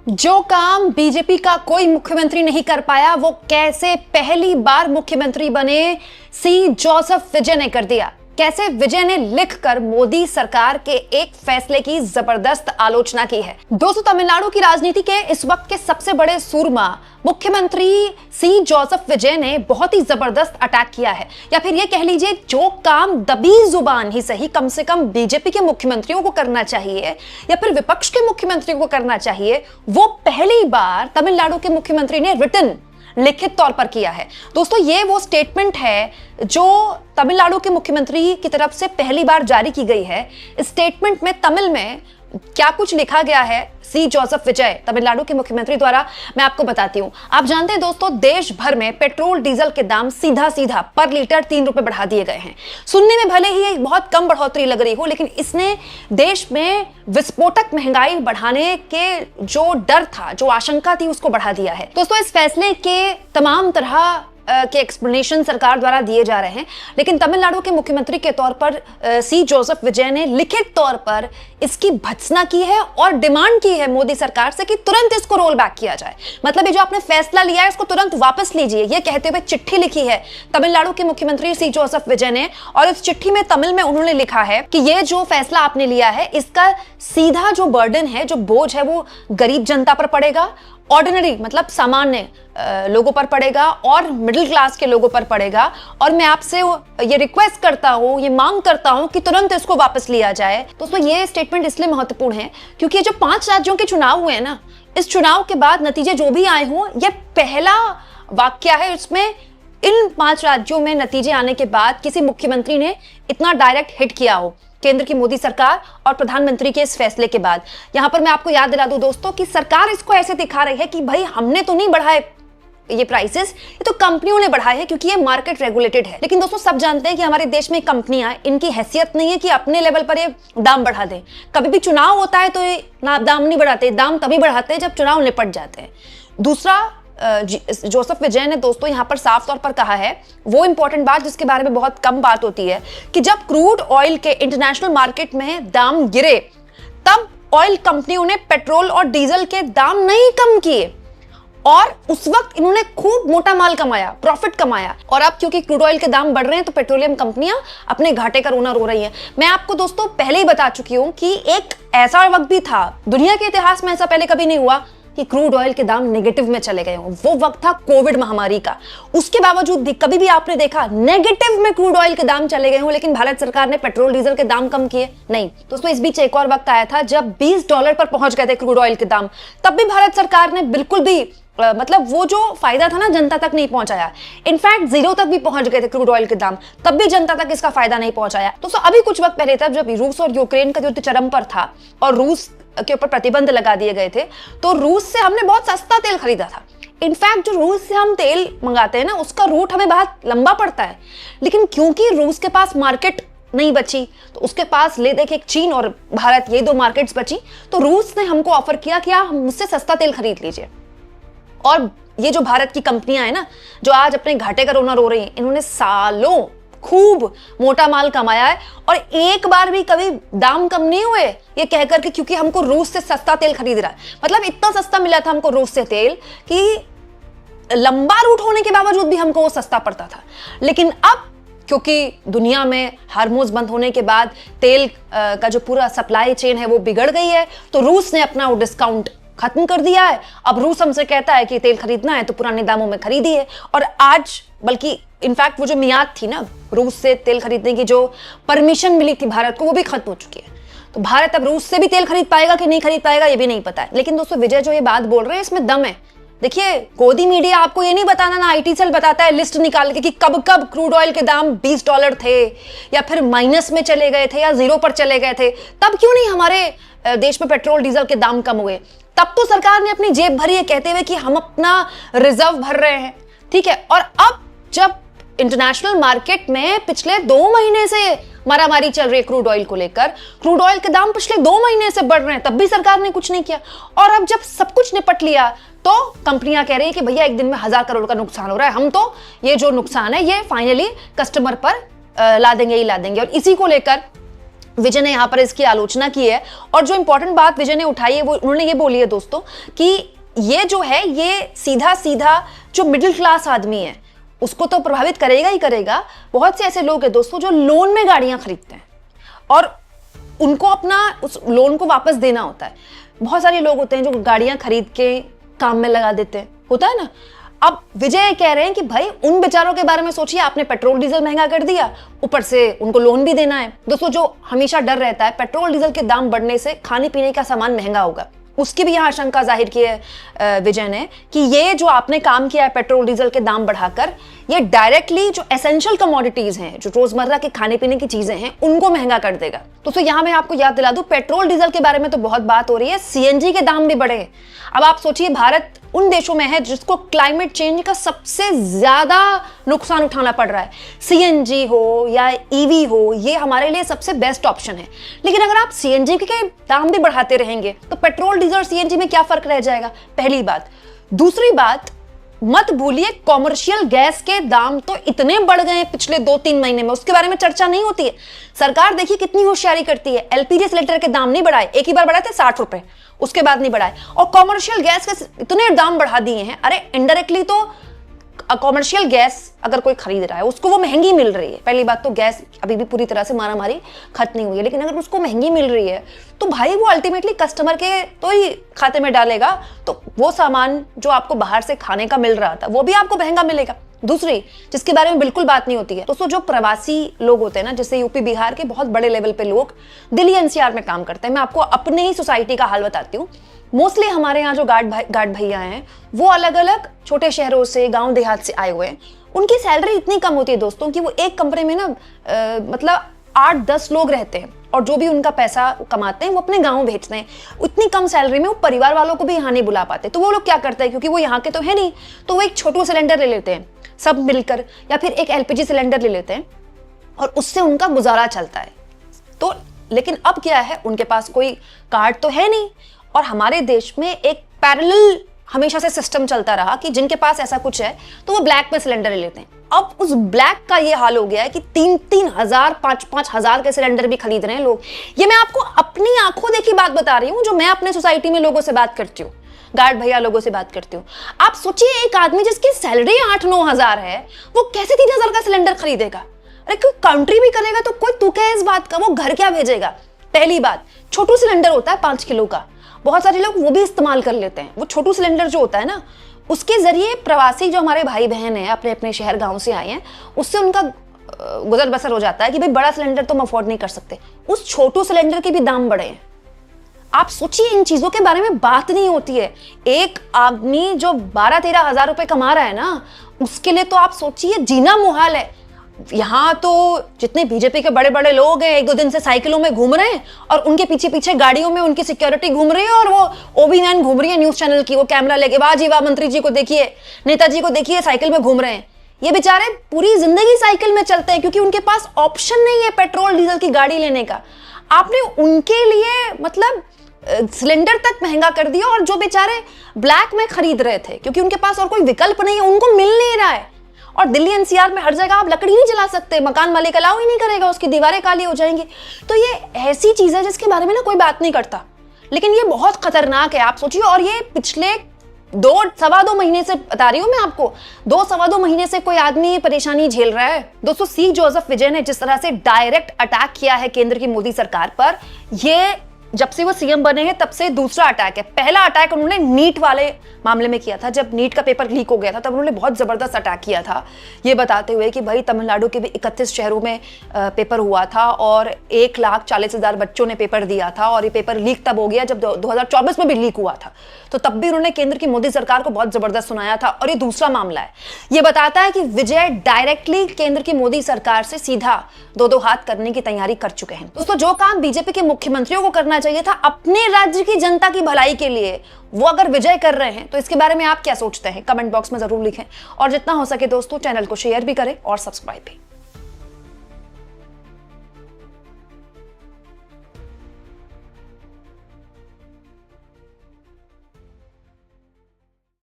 जो काम बीजेपी का कोई मुख्यमंत्री नहीं कर पाया वो कैसे पहली बार मुख्यमंत्री बने सी जोसेफ विजय ने कर दिया। कैसे विजय ने लिखकर मोदी सरकार के एक फैसले की जबरदस्त आलोचना की है। दोस्तों, तमिलनाडु की राजनीति के इस वक्त के सबसे बड़े सूरमा मुख्यमंत्री सी जोसेफ विजय ने बहुत ही जबरदस्त अटैक किया है, या फिर ये कह लीजिए जो काम दबी जुबान ही सही कम से कम बीजेपी के मुख्यमंत्रियों को करना चाहिए या फिर विपक्ष के मुख्यमंत्रियों को करना चाहिए, वो पहली बार तमिलनाडु के मुख्यमंत्री ने रिटन लिखित तौर पर किया है। दोस्तों, ये वो स्टेटमेंट है जो तमिलनाडु के मुख्यमंत्री की तरफ से पहली बार जारी की गई है। इस स्टेटमेंट में तमिल में क्या कुछ लिखा गया है सी जोसेफ विजय तमिलनाडु के मुख्यमंत्री द्वारा, मैं आपको बताती हूं। आप जानते हैं दोस्तों, देश भर में पेट्रोल डीजल के दाम सीधा सीधा पर लीटर 3 रुपए बढ़ा दिए गए हैं। सुनने में भले ही एक बहुत कम बढ़ोतरी लग रही हो, लेकिन इसने देश में विस्फोटक महंगाई बढ़ाने के जो डर था, जो आशंका थी, उसको बढ़ा दिया है। दोस्तों, इस फैसले के तमाम तरह के एक्सप्लेनेशन सरकार द्वारा दिए जा रहे हैं, लेकिन तमिलनाडु के मुख्यमंत्री के तौर पर सी जोसेफ विजय ने लिखित तौर पर इसकी भत्सना की है और डिमांड की है मोदी सरकार से कि तुरंत इसको रोल बैक किया जाए। मतलब ये जो आपने फैसला लिया है इसको तुरंत वापस लीजिए, ये कहते हुए चिट्ठी लिखी है तमिलनाडु के मुख्यमंत्री सी जोसेफ विजय ने। और इस चिट्ठी में तमिल में उन्होंने लिखा है कि ये जो फैसला आपने लिया है इसका सीधा जो बर्डन है, जो बोझ है, वो गरीब जनता पर पड़ेगा, ऑर्डिनरी मतलब सामान्य लोगों पर पड़ेगा और मिडिल क्लास के लोगों पर पड़ेगा। और मैं आपसे ये रिक्वेस्ट करता हूं, ये मांग करता हूं कि तुरंत इसको वापस लिया जाए। दोस्तों, ये स्टेटमेंट इसलिए महत्वपूर्ण है क्योंकि ये जो 5 राज्यों के चुनाव हुए हैं ना, इस चुनाव के बाद नतीजे जो भी आए हों, ये पहला वाक्य है इसमें इन 5 राज्यों में नतीजे आने के बाद किसी मुख्यमंत्री ने इतना डायरेक्ट हिट किया हो केंद्र की मोदी सरकार और प्रधानमंत्री के इस फैसले के बाद। यहां पर मैं आपको याद दिला दूं दोस्तों कि सरकार इसको ऐसे दिखा रही है कि भाई हमने तो नहीं बढ़ाए ये प्राइसेस, ये तो कंपनियों ने बढ़ाए हैं क्योंकि ये मार्केट रेगुलेटेड है। लेकिन दोस्तों, सब जानते हैं कि हमारे देश में कंपनियां, इनकी हैसियत नहीं है कि अपने लेवल पर ये दाम बढ़ा दें। कभी भी चुनाव होता है तो ये ना दाम नहीं बढ़ाते, दाम तभी बढ़ाते हैं जब चुनाव निपट जाते हैं। दूसरा, जोसेफ विजय ने दोस्तों यहां पर साफ तौर पर कहा है वो इंपॉर्टेंट बात जिसके बारे में बहुत कम बात होती है कि जब क्रूड ऑयल के इंटरनेशनल मार्केट में दाम गिरे तब ऑयल कंपनियों ने पेट्रोल और डीजल के दाम नहीं कम किए और उस वक्त इन्होंने खूब मोटा माल कमाया, प्रॉफिट कमाया। और अब क्योंकि क्रूड ऑयल के दाम बढ़ रहे हैं तो पेट्रोलियम कंपनियां अपने घाटे का रोना रो रही हैं। मैं आपको दोस्तों पहले ही बता चुकी हूं कि एक ऐसा वक्त भी था, दुनिया के इतिहास में ऐसा पहले कभी नहीं हुआ कि क्रूड ऑयल के दाम नेगेटिव में चले गए हों। वो वक्त था कोविड महामारी का। उसके बावजूद भी कभी भी आपने देखा नेगेटिव में क्रूड ऑयल के दाम चले गए हों, लेकिन भारत सरकार ने पेट्रोल डीजल के दाम कम किए नहीं। दोस्तों, इस बीच एक और वक्त आया था जब $20 पर पहुंच गए थे क्रूड ऑयल के दाम, तब भी भारत सरकार ने बिल्कुल भी मतलब वो जो फायदा था ना जनता तक नहीं पहुंचाया। इनफैक्ट 0 तक भी पहुंच गए थे क्रूड ऑयल के दाम, तब भी जनता तक इसका फायदा नहीं पहुंचाया। दोस्तों, अभी कुछ वक्त पहले तब जब रूस और यूक्रेन का युद्ध चरम पर था और रूस के ऊपर प्रतिबंध लगा दिए गए थे, तो रूस से हमने बहुत सस्ता तेल खरीदा था। इनफैक्ट जो रूस से हम तेल मंगाते हैं ना, उसका रूट हमें बहुत लंबा पड़ता है, लेकिन क्योंकि रूस के पास मार्केट नहीं बची तो उसके पास ले देखे चीन और भारत, ये 2 मार्केट्स बची, तो रूस ने हमको ऑफर किया कि आप मुझसे सस्ता तेल खरीद लीजिए। और ये जो भारत की कंपनियां हैं ना, जो आज अपने घाटे का रोना रो रही हैं, इन्होंने सालों खूब मोटा माल कमाया है और एक बार भी कभी दाम कम नहीं हुए ये कहकर कि क्योंकि हमको रूस से सस्ता तेल खरीद रहा है। मतलब इतना सस्ता मिला था हमको रूस से तेल कि लंबा रूट होने के बावजूद भी हमको वो सस्ता पड़ता था। लेकिन अब क्योंकि दुनिया में हार्मोज बंद होने के बाद तेल का जो पूरा सप्लाई चेन है वो बिगड़ गई है, तो रूस ने अपना वो डिस्काउंट खत्म कर दिया है। अब रूस हमसे कहता है कि तेल खरीदना है तो पुराने दामों में खरीदिए। और आज बल्कि इनफैक्ट वो जो मियाद थी ना रूस से तेल खरीदने की, जो परमिशन मिली थी भारत को, वो भी खत्म हो चुकी है। तो भारत अब रूस से भी तेल खरीद पाएगा कि नहीं खरीद पाएगा ये भी नहीं पता है। लेकिन दोस्तों, विजय जो ये बात बोल रहे हैं इसमें दम है। देखिए, गोदी मीडिया आपको ये नहीं बताना ना, IT सेल बताता है लिस्ट निकाल के कि कब कब क्रूड ऑयल के दाम $20 थे या फिर माइनस में चले गए थे या 0 पर चले गए थे, तब क्यों नहीं हमारे देश में पेट्रोल डीजल के दाम कम हुए। तब तो सरकार ने अपनी जेब भरी है कहते हुए कि हम अपना रिजर्व भर रहे हैं, ठीक है। और अब जब इंटरनेशनल मार्केट में पिछले 2 महीने से मारामारी चल रही है क्रूड ऑयल को लेकर, क्रूड ऑयल के दाम पिछले 2 महीने से बढ़ रहे हैं, तब भी सरकार ने कुछ नहीं किया। और अब जब सब कुछ निपट लिया तो कंपनियां कह रही है कि भैया एक दिन में 1000 करोड़ का नुकसान हो रहा है, हम तो ये जो नुकसान है ये फाइनली कस्टमर पर ला देंगे ही ला देंगे। और इसी को लेकर विजय ने यहां पर इसकी आलोचना की है। और जो इंपॉर्टेंट बात विजय ने उठाई है वो उन्होंने ये बोली है दोस्तों कि ये जो है ये सीधा सीधा जो मिडिल क्लास आदमी है उसको तो प्रभावित करेगा ही करेगा। बहुत से ऐसे लोग हैं दोस्तों जो लोन में गाड़ियां खरीदते हैं और उनको अपना उस लोन को वापस देना होता है। बहुत सारे लोग होते हैं जो गाड़ियां खरीद के काम में लगा देते हैं, होता है ना। अब विजय कह रहे हैं कि भाई उन बेचारों के बारे में सोचिए, आपने पेट्रोल डीजल महंगा कर दिया, ऊपर से उनको लोन भी देना है। दोस्तों जो हमेशा डर रहता है पेट्रोल डीजल के दाम बढ़ने से खाने पीने का सामान महंगा होगा, उसकी भी यहाँ आशंका जाहिर की है विजय ने कि ये जो आपने काम किया है पेट्रोल डीजल के दाम बढ़ाकर, ये डायरेक्टली जो एसेंशियल कमोडिटीज हैं, जो रोजमर्रा के खाने पीने की चीजें हैं, उनको महंगा कर देगा। दोस्तों यहाँ मैं आपको याद दिला दूं, पेट्रोल डीजल के बारे में तो बहुत बात हो रही है, सीएनजी के दाम भी बढ़े हैं। अब आप सोचिए भारत उन देशों में है जिसको क्लाइमेट चेंज का सबसे ज्यादा नुकसान उठाना पड़ रहा है। सीएनजी हो या ईवी हो, ये हमारे लिए सबसे बेस्ट ऑप्शन है। लेकिन अगर आप सीएनजी के दाम भी बढ़ाते रहेंगे तो पेट्रोल डीजल और सीएनजी में क्या फर्क रह जाएगा, पहली बात। दूसरी बात, मत भूलिए कॉमर्शियल गैस के दाम तो इतने बढ़ गए हैं पिछले 2-3 महीने में, उसके बारे में चर्चा नहीं होती है। सरकार देखिए कितनी होशियारी करती है, एलपीजी सिलेंडर के दाम नहीं बढ़ाए, एक ही बार बढ़ाए थे 60 रुपए, उसके बाद नहीं बढ़ाए। और कॉमर्शियल गैस के इतने दाम बढ़ा दिए हैं, अरे इनडायरेक्टली तो कॉमर्शियल गैस अगर कोई खरीद रहा है उसको वो महंगी मिल रही है। पहली बात तो गैस अभी भी पूरी तरह से मारामारी खत्म नहीं हुई है, लेकिन अगर उसको महंगी मिल रही है तो भाई वो अल्टीमेटली कस्टमर के तो ही खाते में डालेगा, तो वो सामान जो आपको बाहर से खाने का मिल रहा था वो भी आपको महंगा मिलेगा। दूसरी जिसके बारे में बिल्कुल बात नहीं होती है दोस्तों, जो प्रवासी लोग होते हैं ना, जैसे यूपी बिहार के बहुत बड़े लेवल पे लोग दिल्ली एनसीआर में काम करते हैं। मैं आपको अपने ही सोसाइटी का हाल बताती हूँ। मोस्टली हमारे यहाँ जो गार्ड भैया हैं वो अलग अलग छोटे शहरों से, गांव देहात से आए हुए हैं। उनकी सैलरी इतनी कम होती है दोस्तों कि वो एक कमरे में ना मतलब 8-10 लोग रहते हैं और जो भी उनका पैसा कमाते हैं वो अपने गांव भेजते हैं। इतनी कम सैलरी में वो परिवार वालों को भी यहाँ नहीं बुला पाते, तो वो लोग क्या करते हैं, क्योंकि वो यहाँ के तो है नहीं, तो वो एक छोटू सिलेंडर ले लेते हैं सब मिलकर, या फिर एक एलपीजी सिलेंडर ले लेते हैं और उससे उनका गुजारा चलता है। तो लेकिन अब क्या है, उनके पास कोई कार्ड तो है नहीं, और हमारे देश में एक पैरेलल हमेशा से सिस्टम चलता रहा कि जिनके पास ऐसा कुछ है तो वो ब्लैक में सिलेंडर ले लेते हैं। अब उस ब्लैक का ये हाल हो गया है कि 3-3 हजार 5-5 हजार के सिलेंडर भी खरीद रहे हैं लोग। ये मैं आपको अपनी आंखों देखी बात बता रही हूँ, जो मैं अपने सोसाइटी में लोगों से बात करती हूँ, गार्ड भैया लोगों से बात करती हूँ। आप सोचिए एक आदमी जिसकी सैलरी 8-9 हजार है वो कैसे 3 हजार का सिलेंडर खरीदेगा। अरे कोई काउंट्री भी करेगा तो कोई तुक है इस बात का, वो घर क्या भेजेगा। पहली बात, छोटू सिलेंडर होता है 5 किलो का, बहुत सारे लोग वो भी इस्तेमाल कर लेते हैं। वो छोटू सिलेंडर जो होता है ना, उसके जरिए प्रवासी जो हमारे भाई बहन हैं अपने अपने शहर गांव से आए हैं, उससे उनका गुजर बसर हो जाता है कि भाई बड़ा सिलेंडर तो हम अफोर्ड नहीं कर सकते, उस छोटू सिलेंडर के भी दाम बढ़े हैं। आप सोचिए इन चीजों के बारे में बात नहीं होती है। एक आदमी जो 12-13 हजार रुपए कमा रहा है ना, उसके लिए तो आप सोचिए जीना मुहाल है। यहाँ तो जितने बीजेपी के बड़े बड़े लोग हैं 1-2 दिन से साइकिलों में घूम रहे हैं और उनके पीछे पीछे गाड़ियों में उनकी सिक्योरिटी घूम रही है, और वो OB9 घूम रही है न्यूज चैनल की, वो कैमरा लेके, वाह जी वाह, मंत्री जी को देखिए, नेताजी को देखिए, साइकिल में घूम रहे हैं। ये बेचारे पूरी जिंदगी साइकिल में चलते हैं क्योंकि उनके पास ऑप्शन नहीं है पेट्रोल डीजल की गाड़ी लेने का। आपने उनके लिए मतलब सिलेंडर तक महंगा कर दिया, और जो बेचारे ब्लैक में खरीद रहे थे क्योंकि उनके पास और कोई विकल्प नहीं है, उनको मिल नहीं रहा है। और दिल्ली एनसीआर में हर जगह आप लकड़ी नहीं जला सकते, मकान मालिक अलाउ ही नहीं करेगा, उसकी दीवारें काली हो जाएंगी। तो ये ऐसी चीज है जिसके बारे में ना कोई बात नहीं करता, लेकिन ये बहुत खतरनाक है। आप सोचिए, और ये पिछले 2-2.25 महीने से बता रही हूं मैं आपको, 2-2.25 महीने से कोई आदमी ये परेशानी झेल रहा है। दोस्तों सी जोसेफ विजय ने जिस तरह से डायरेक्ट अटैक किया है केंद्र की मोदी सरकार पर, ये जब से वो सीएम बने हैं तब से दूसरा अटैक है। पहला अटैक उन्होंने नीट वाले मामले में किया था, जब नीट का पेपर लीक हो गया था तब उन्होंने बहुत जबरदस्त अटैक किया था, ये बताते हुए कि भाई तमिलनाडु के भी 31 शहरों में पेपर हुआ था और 1,40,000 बच्चों ने पेपर दिया था, और ये पेपर लीक तब हो गया जब 2024 में भी लीक हुआ था, तो तब भी उन्होंने केंद्र की मोदी सरकार को बहुत जबरदस्त सुनाया था। और ये दूसरा मामला है, ये बताता है कि विजय डायरेक्टली केंद्र की मोदी सरकार से सीधा 2-2 हाथ करने की तैयारी कर चुके हैं। दोस्तों जो काम बीजेपी के मुख्यमंत्रियों को करना चाहिए था अपने राज्य की जनता की भलाई के लिए, वो अगर विजय कर रहे हैं तो इसके बारे में आप क्या सोचते हैं, कमेंट बॉक्स में जरूर लिखें। और जितना हो सके दोस्तों चैनल को शेयर भी करें और सब्सक्राइब भी।